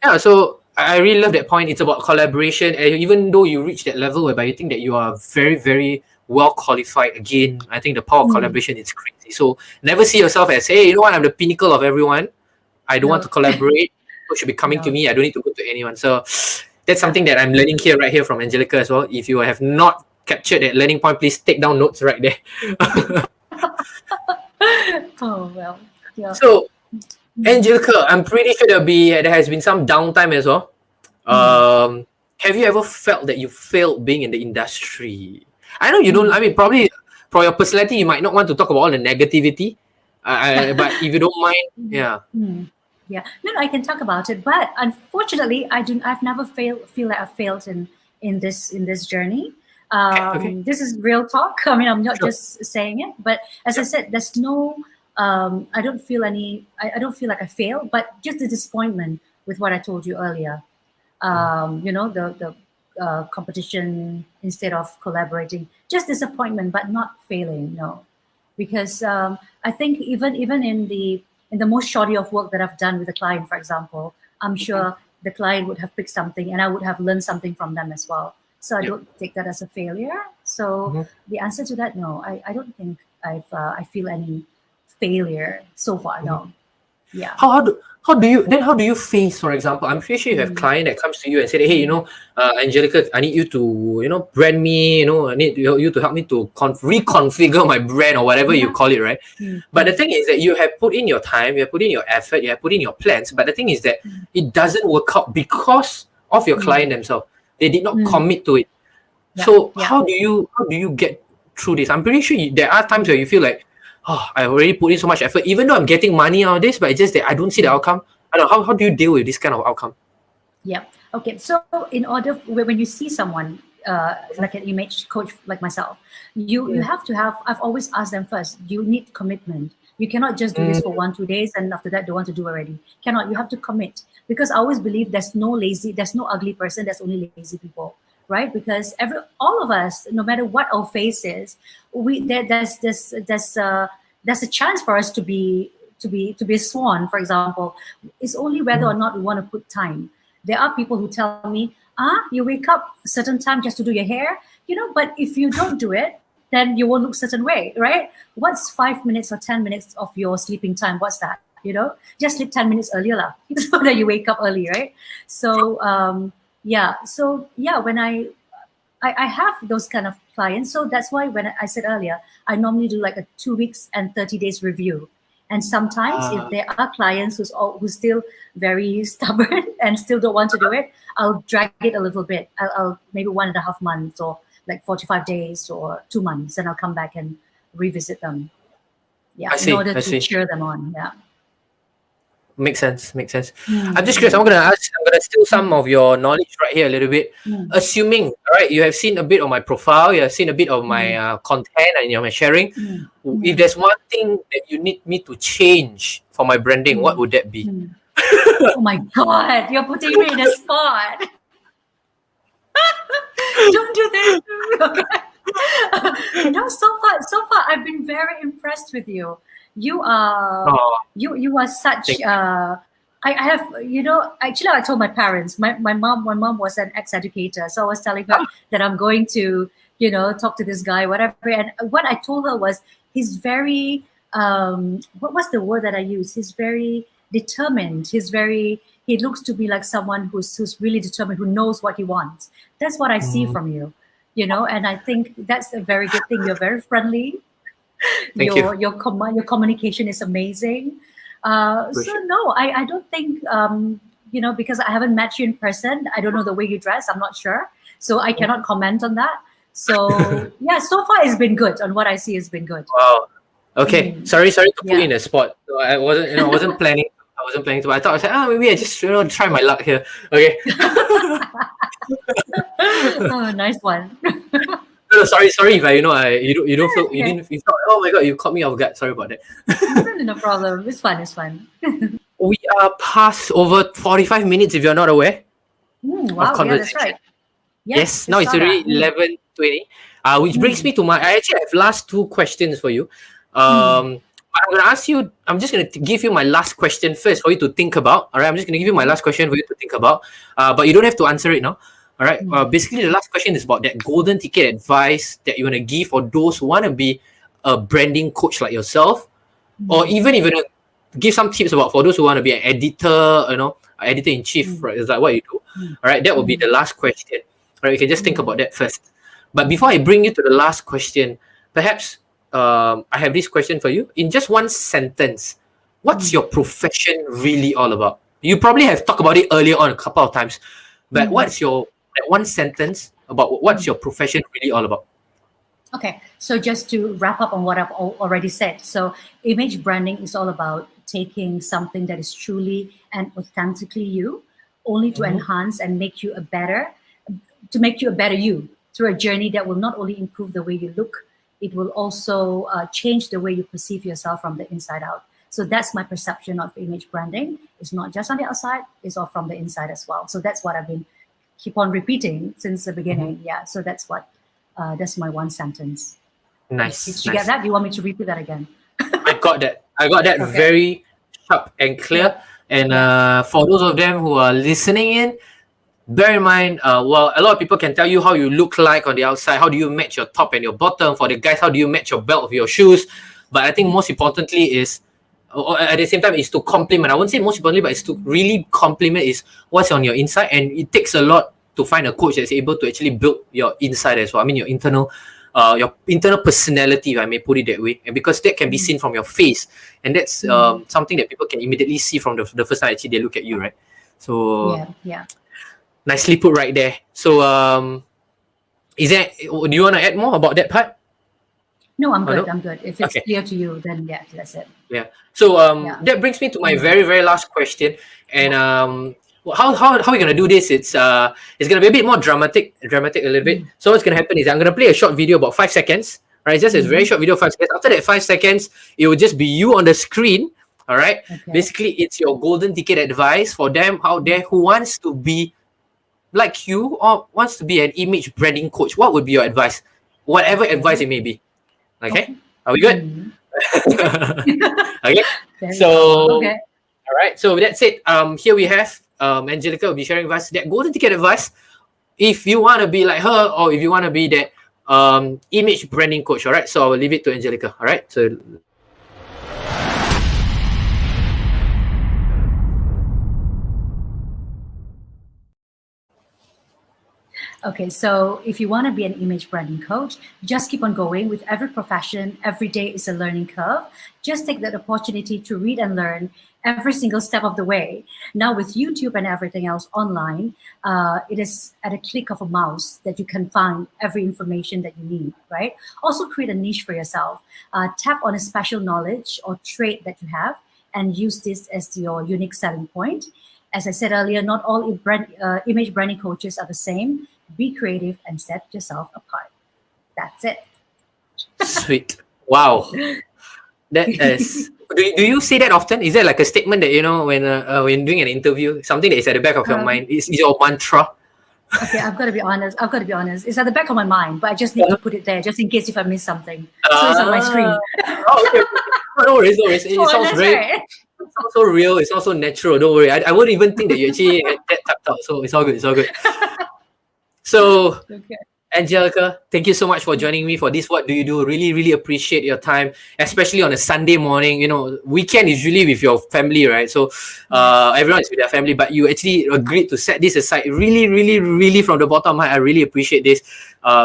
No. so I really love that point. It's about collaboration, and even though you reach that level whereby you think that you are very, very well qualified, again, I think the power of collaboration is crazy. So never see yourself as, hey, you know what, I'm the pinnacle of everyone. I don't want to collaborate. People should be coming to me. I don't need to go to anyone. So that's something that I'm learning right here from Angelica as well. If you have not captured that learning point, please take down notes right there. Oh well. Yeah. So, Angelica, I'm pretty sure there has been some downtime as well. Have you ever felt that you failed being in the industry? I know you don't. I mean, probably for your personality, you might not want to talk about all the negativity. But if you don't mind, yeah. Yeah. No, I can talk about it. But unfortunately, I've never feel like I failed in this journey. This is real talk. I mean, I'm not just saying it, but as I said, there's no. I don't feel like I failed, but just the disappointment with what I told you earlier. The competition instead of collaborating, just disappointment, but not failing. No, because I think even in the most shoddy of work that I've done with a client, for example, I'm sure the client would have picked something, and I would have learned something from them as well. So I don't take that as a failure. So the answer to that, no, I don't think I feel any failure so far. No. Yeah. How do you face, for example, I'm pretty sure you have client that comes to you and say, hey, Angelica, I need you to, brand me, I need you to help me to reconfigure my brand or whatever you call it, right? But the thing is that you have put in your time, you have put in your effort, you have put in your plans, but the thing is that it doesn't work out because of your client themselves. They did not commit to it. So how do you get through this? I'm pretty sure there are times where you feel like, oh, I already put in so much effort, even though I'm getting money out of this, but it's just that I don't see the outcome. I don't know, how do you deal with this kind of outcome? Yeah. Okay. So when you see someone like an image coach like myself, you have to have. I've always asked them first. You need commitment. You cannot just do this for 1-2 days and after that don't want to do already. Cannot. You have to commit, because I always believe there's no ugly person. There's only lazy people, right? Because all of us, no matter what our face is, there's a chance for us to be a swan, for example. It's only whether or not we want to put time. There are people who tell me, you wake up a certain time just to do your hair, but if you don't do it, then you won't look a certain way, right? What's 5 minutes or 10 minutes of your sleeping time? What's that? Just sleep 10 minutes earlier lah, so that you wake up early, right? So when I have those kind of clients. So that's why when I said earlier, I normally do like a 2 weeks and 30 days review. And sometimes if there are clients who's still very stubborn and still don't want to do it, I'll drag it a little bit. I'll maybe 1.5 months or like 45 days or 2 months, and I'll come back and revisit them. Yeah, in order to cheer them on. Yeah. Makes sense. I'm just curious. I'm gonna steal some of your knowledge right here a little bit. Assuming, all right, you have seen a bit of my profile, you have seen a bit of my content and my sharing. If there's one thing that you need me to change for my branding, what would that be? Oh my God, you're putting me in a spot. Don't do that. Okay. No, so far, I've been very impressed with you. You are you are such I have, actually I told my parents, my mom was an ex-educator, so I was telling her that I'm going to talk to this guy, whatever, and what I told her was he's very what was the word that I used, he's very determined, he looks to be like someone who's really determined, who knows what he wants. That's what I see from you, and I think that's a very good thing. You're very friendly. Your communication is amazing. So no, I don't think because I haven't met you in person, I don't know the way you dress. I'm not sure, so I cannot comment on that. So yeah, so far it's been good. On what I see, it's been good. Wow. Okay. Sorry to put you in a spot. So I wasn't planning. I wasn't planning to. But I thought maybe I just try my luck here. Okay. Oh, nice one. No, sorry if you don't feel you didn't. You thought, oh my God, you caught me off guard. Sorry about that. No problem. It's fun. We are past over 45 minutes, if you're not aware. Wow, yeah, that's right. Yes, now it's already 11:20. Which brings me to I actually have last 2 questions for you. I'm gonna ask you. I'm just gonna give you my last question first for you to think about. All right, I'm just gonna give you my last question for you to think about. But you don't have to answer it now. All right. Basically, the last question is about that golden ticket advice that you want to give for those who want to be a branding coach like yourself, or even give some tips about for those who want to be an editor, editor in chief, right? Is that what you do? All right. That will be the last question. All right. You can just think about that first. But before I bring you to the last question, perhaps I have this question for you. In just one sentence, what's your profession really all about? You probably have talked about it earlier on a couple of times, but what's your one sentence about what's your profession really all about? Okay, so just to wrap up on what I've already said. So image branding is all about taking something that is truly and authentically you, only to enhance and make you a better you through a journey that will not only improve the way you look, it will also change the way you perceive yourself from the inside out. So that's my perception of image branding. It's not just on the outside, it's all from the inside as well. So that's what I've been keep on repeating since the beginning. Yeah, so that's that's my one sentence. Nice. Did you get that? Do you want me to repeat that again? I got that. Okay. Very sharp and clear. And for those of them who are listening in, bear in mind, a lot of people can tell you how you look like on the outside. How do you match your top and your bottom? For the guys, how do you match your belt with your shoes? But I think most importantly is, or at the same time, is to complement. I won't say most importantly, but it's to really complement is what's on your inside. And it takes a lot to find a coach that's able to actually build your inside as well. I mean, your internal personality, if I may put it that way. And because that can be seen from your face. And that's something that people can immediately see from the first time actually they look at you, right? So yeah. Nicely put right there. So do you want to add more about that part? No, I'm good. I'm good. If it's clear to you, then yeah, that's it. Yeah. So that brings me to my very, very last question. And how are we gonna do this? It's gonna be a bit more dramatic a little bit. So what's gonna happen is I'm gonna play a short video about 5 seconds. Right, just a very short video, 5 seconds. After that 5 seconds, it will just be you on the screen. All right. Basically, it's your golden ticket advice for them out there who wants to be like you or wants to be an image branding coach. What would be your advice? Whatever advice it may be. Okay. Are we good? Okay. So, all right. So that's it. Here we have Angelica will be sharing with us that golden ticket advice. If you want to be like her, or if you want to be that image branding coach, all right. So I will leave it to Angelica. All right. So. Okay, so if you want to be an image branding coach, just keep on going. With every profession, every day is a learning curve. Just take that opportunity to read and learn every single step of the way. Now with YouTube and everything else online, it is at a click of a mouse that you can find every information that you need, right? Also create a niche for yourself. Tap on a special knowledge or trait that you have and use this as your unique selling point. As I said earlier, not all image branding coaches are the same. Be creative and set yourself apart. That's it. Sweet. Wow. That is. Do you say that often? Is that like a statement that, when doing an interview, something that is at the back of your mind? Is your mantra? Okay, I've got to be honest. It's at the back of my mind, but I just need to put it there just in case if I miss something. So it's on my screen. Okay. No worries. It sounds great. Right. It's also real. It's also natural. Don't worry. I wouldn't even think that you actually had that typed out. So it's all good. So, Okay. Angelica, thank you so much for joining me for this. What do you do? Really, really appreciate your time, especially on a Sunday morning. Weekend is usually with your family, right? So everyone is with their family, but you actually agreed to set this aside. Really, really, really from the bottom of my heart, I really appreciate this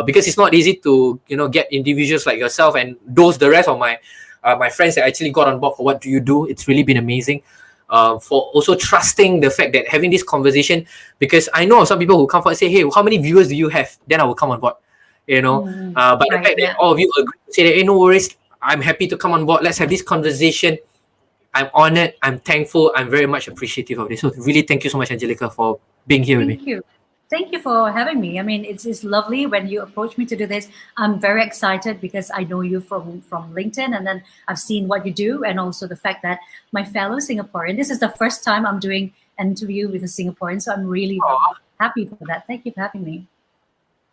because it's not easy to get individuals like yourself and the rest of my friends that actually got on board for what do you do. It's really been amazing. For also trusting the fact that having this conversation, because I know of some people who come forward and say, hey, how many viewers do you have? Then I will come on board, But the fact that all of you agree to say that, hey, no worries, I'm happy to come on board. Let's have this conversation. I'm honored. I'm thankful. I'm very much appreciative of this. So really, thank you so much, Angelica, for being here with me. Thank you for having me. I mean, it's lovely when you approach me to do this. I'm very excited because I know you from LinkedIn, and then I've seen what you do, and also the fact that my fellow Singaporean, this is the first time I'm doing an interview with a Singaporean, so I'm really happy for that. Thank you for having me.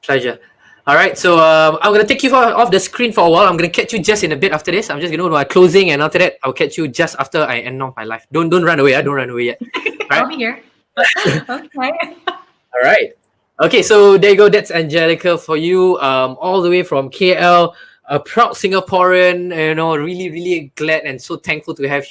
Pleasure. All right, so I'm going to take you off the screen for a while. I'm going to catch you just in a bit after this. I'm just going to do my closing, and after that, I'll catch you just after I end off my life. Don't run away. Don't run away yet. Right? I'll be here. Okay. All right. Okay, so there you go. That's Angelica for you, all the way from KL, a proud Singaporean. Really, really glad and so thankful to have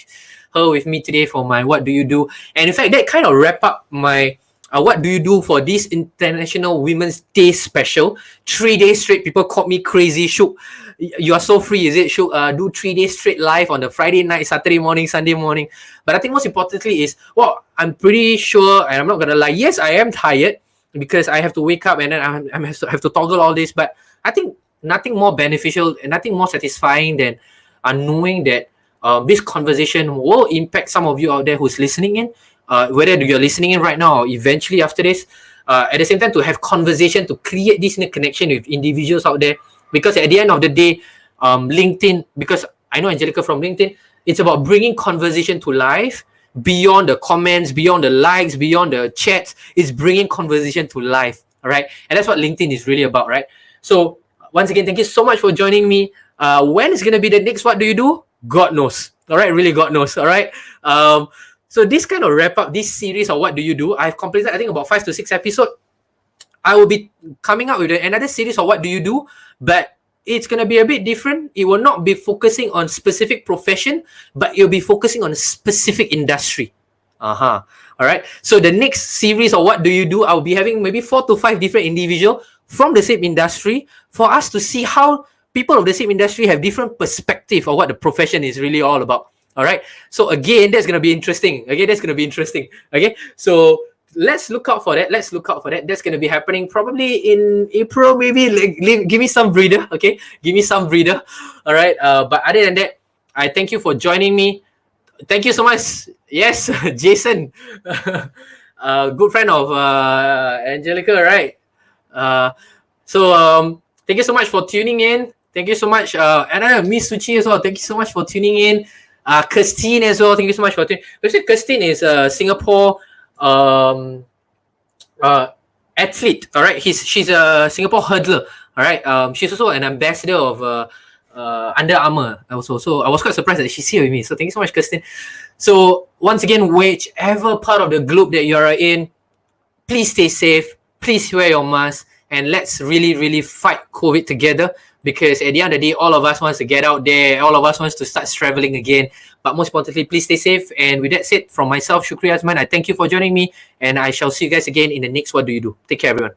her with me today for my What Do You Do? And in fact, that kind of wrap up my What Do You Do for this International Women's Day special. 3 days straight, people called me crazy. Shook, you are so free, is it? Shook, do 3 days straight live on the Friday night, Saturday morning, Sunday morning. But I think most importantly is, I'm pretty sure, and I'm not gonna lie, yes, I am tired because I have to wake up and then I have to toggle all this. But I think nothing more beneficial and nothing more satisfying than knowing that this conversation will impact some of you out there who's listening in. Whether you're listening in right now or eventually after this, at the same time to have conversation, to create this connection with individuals out there. Because at the end of the day, LinkedIn, because I know Angelica from LinkedIn, it's about bringing conversation to life beyond the comments, beyond the likes, beyond the chats. It's bringing conversation to life, all right? And that's what LinkedIn is really about, right? So once again, thank you so much for joining me. When is going to be the next What Do You Do? God knows, all right? Really, God knows, all right? So this kind of wrap up this series of What Do You Do? I've completed, I think, about 5 to 6 episodes. I will be coming up with another series of What Do You Do? But it's going to be a bit different. It will not be focusing on specific profession, but it'll be focusing on a specific industry. All right. So the next series of What Do You Do? I'll be having maybe 4 to 5 different individuals from the same industry for us to see how people of the same industry have different perspective of what the profession is really all about. All right. So again, that's going to be interesting. Okay. So let's look out for that. That's going to be happening probably in April, maybe. Give me some breather. Okay. Give me some breather. All right. But other than that, I thank you for joining me. Thank you so much. Yes, Jason, good friend of Angelica, right? So thank you so much for tuning in. Thank you so much. And I have Miss Suchi as well. Thank you so much for tuning in. Christine as well. Thank you so much for tuning in. Christine is a Singapore athlete. All right. She's a Singapore hurdler. All right. She's also an ambassador of Under Armour also. So I was quite surprised that she's here with me. So thank you so much, Christine. So once again, whichever part of the globe that you're in, please stay safe. Please wear your mask. And let's really, really fight COVID together. Because at the end of the day, all of us wants to get out there. All of us wants to start traveling again. But most importantly, please stay safe. And with that said, from myself, Shukri Azman, I thank you for joining me. And I shall see you guys again in the next What Do You Do? Take care, everyone.